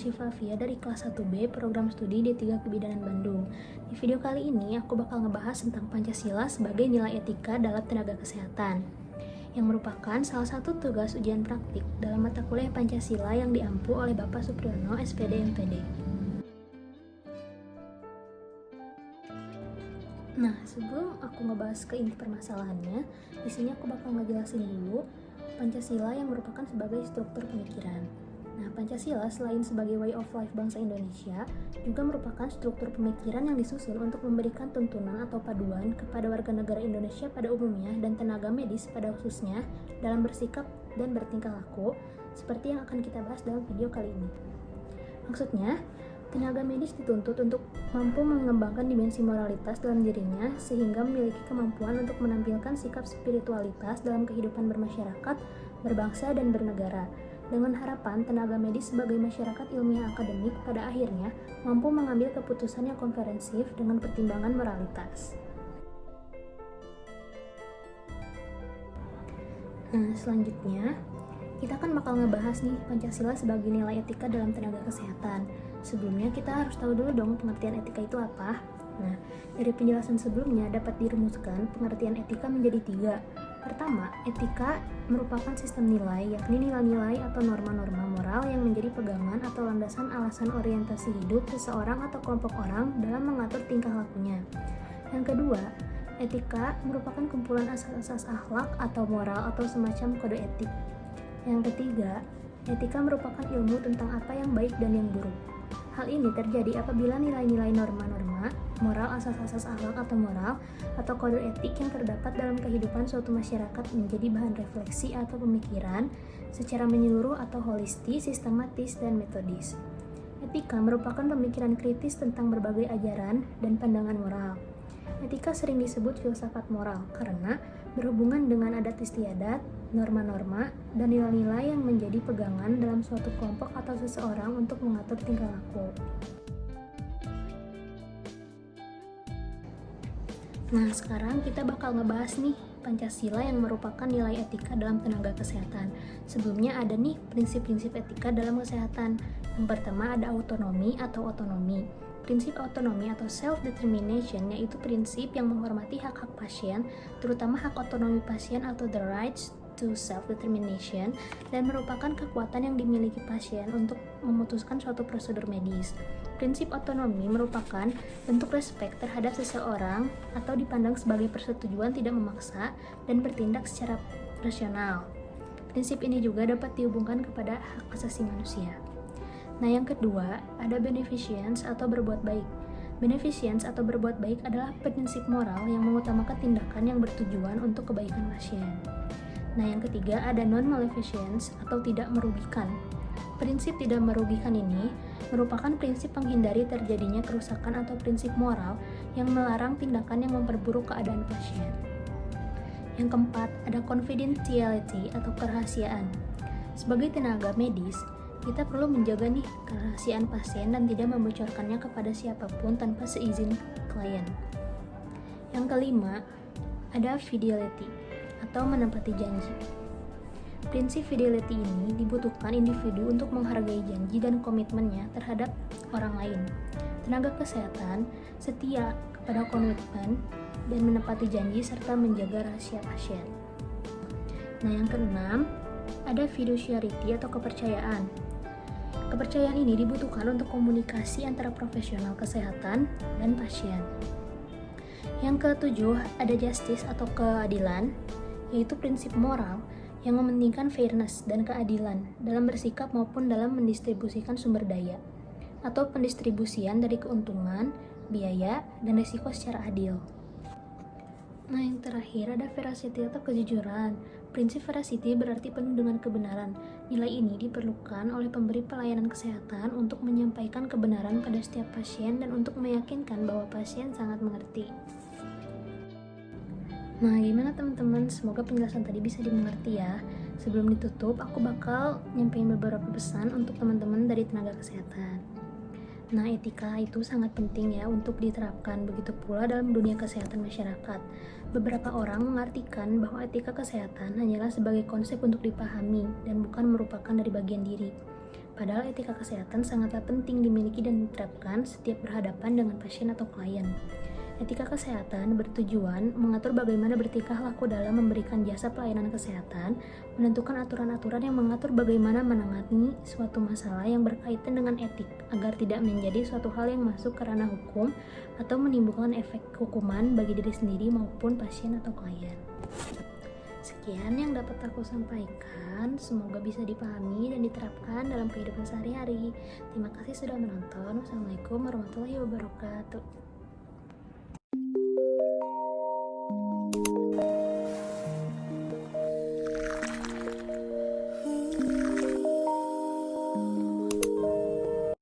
Syifa Fia dari kelas 1B program studi D3 Kebidanan Bandung. Di video kali ini aku bakal ngebahas tentang Pancasila sebagai nilai etika dalam tenaga kesehatan, yang merupakan salah satu tugas ujian praktik dalam mata kuliah Pancasila yang diampu oleh Bapak Supriyono, SPD MPD. Nah, sebelum aku ngebahas ke inti permasalahannya, di sini aku bakal ngejelasin dulu Pancasila yang merupakan sebagai struktur pemikiran. Nah, Pancasila selain sebagai way of life bangsa Indonesia, juga merupakan struktur pemikiran yang disusun untuk memberikan tuntunan atau paduan kepada warga negara Indonesia pada umumnya dan tenaga medis pada khususnya dalam bersikap dan bertingkah laku, seperti yang akan kita bahas dalam video kali ini. Maksudnya, tenaga medis dituntut untuk mampu mengembangkan dimensi moralitas dalam dirinya sehingga memiliki kemampuan untuk menampilkan sikap spiritualitas dalam kehidupan bermasyarakat, berbangsa, dan bernegara. Dengan harapan tenaga medis sebagai masyarakat ilmiah akademik pada akhirnya mampu mengambil keputusan yang komprehensif dengan pertimbangan moralitas. Nah, selanjutnya kita akan bakal ngebahas nih Pancasila sebagai nilai etika dalam tenaga kesehatan. Sebelumnya kita harus tahu dulu dong pengertian etika itu apa. Nah, dari penjelasan sebelumnya dapat dirumuskan pengertian etika menjadi 3. Pertama, etika merupakan sistem nilai, yakni nilai-nilai atau norma-norma moral yang menjadi pegangan atau landasan alasan orientasi hidup seseorang atau kelompok orang dalam mengatur tingkah lakunya. Yang kedua, etika merupakan kumpulan asas-asas akhlak atau moral atau semacam kode etik. Yang ketiga, etika merupakan ilmu tentang apa yang baik dan yang buruk. Hal ini terjadi apabila nilai-nilai norma-norma, moral, asas-asas akhlak atau moral, atau kode etik yang terdapat dalam kehidupan suatu masyarakat menjadi bahan refleksi atau pemikiran secara menyeluruh atau holistis, sistematis, dan metodis. Etika merupakan pemikiran kritis tentang berbagai ajaran dan pandangan moral. Etika sering disebut filsafat moral karena berhubungan dengan adat istiadat, norma-norma, dan nilai-nilai yang menjadi pegangan dalam suatu kelompok atau seseorang untuk mengatur tingkah laku. Nah, sekarang kita bakal ngebahas nih Pancasila yang merupakan nilai etika dalam tenaga kesehatan. Sebelumnya ada nih prinsip-prinsip etika dalam kesehatan. Yang pertama ada autonomi atau otonomi. Prinsip otonomi atau self-determination yaitu prinsip yang menghormati hak-hak pasien, terutama hak otonomi pasien atau the rights to self-determination, dan merupakan kekuatan yang dimiliki pasien untuk memutuskan suatu prosedur medis. Prinsip otonomi merupakan bentuk respek terhadap seseorang atau dipandang sebagai persetujuan tidak memaksa dan bertindak secara rasional. Prinsip ini juga dapat dihubungkan kepada hak asasi manusia. Nah, yang kedua, ada beneficence atau berbuat baik. Beneficence atau berbuat baik adalah prinsip moral yang mengutamakan tindakan yang bertujuan untuk kebaikan pasien. Nah, yang ketiga, ada non-maleficence atau tidak merugikan. Prinsip tidak merugikan ini merupakan prinsip menghindari terjadinya kerusakan atau prinsip moral yang melarang tindakan yang memperburuk keadaan pasien. Yang keempat, ada confidentiality atau kerahasiaan. Sebagai tenaga medis, kita perlu menjaga nih kerahasiaan pasien dan tidak membocorkannya kepada siapapun tanpa seizin klien. Yang kelima, ada fidelity atau menepati janji. Prinsip fidelity ini dibutuhkan individu untuk menghargai janji dan komitmennya terhadap orang lain. Tenaga kesehatan setia kepada komitmen dan menepati janji serta menjaga rahasia pasien. Nah, yang keenam, ada fiduciarity atau kepercayaan. Kepercayaan ini dibutuhkan untuk komunikasi antara profesional kesehatan dan pasien. Yang ketujuh, ada justice atau keadilan, yaitu prinsip moral yang mementingkan fairness dan keadilan dalam bersikap maupun dalam mendistribusikan sumber daya, atau pendistribusian dari keuntungan, biaya, dan risiko secara adil. Nah, yang terakhir ada veracity atau kejujuran. Prinsip veracity berarti penuh dengan kebenaran. Nilai ini diperlukan oleh pemberi pelayanan kesehatan untuk menyampaikan kebenaran pada setiap pasien dan untuk meyakinkan bahwa pasien sangat mengerti. Nah, gimana teman-teman? Semoga penjelasan tadi bisa dimengerti ya. Sebelum ditutup, aku bakal nyampein beberapa pesan untuk teman-teman dari tenaga kesehatan. Nah, etika itu sangat penting ya untuk diterapkan, begitu pula dalam dunia kesehatan masyarakat. Beberapa orang mengartikan bahwa etika kesehatan hanyalah sebagai konsep untuk dipahami dan bukan merupakan dari bagian diri. Padahal etika kesehatan sangatlah penting dimiliki dan diterapkan setiap berhadapan dengan pasien atau klien. Etika kesehatan bertujuan mengatur bagaimana bertingkah laku dalam memberikan jasa pelayanan kesehatan, menentukan aturan-aturan yang mengatur bagaimana menangani suatu masalah yang berkaitan dengan etik, agar tidak menjadi suatu hal yang masuk ke ranah hukum atau menimbulkan efek hukuman bagi diri sendiri maupun pasien atau klien. Sekian yang dapat aku sampaikan, semoga bisa dipahami dan diterapkan dalam kehidupan sehari-hari. Terima kasih sudah menonton. Wassalamualaikum warahmatullahi wabarakatuh.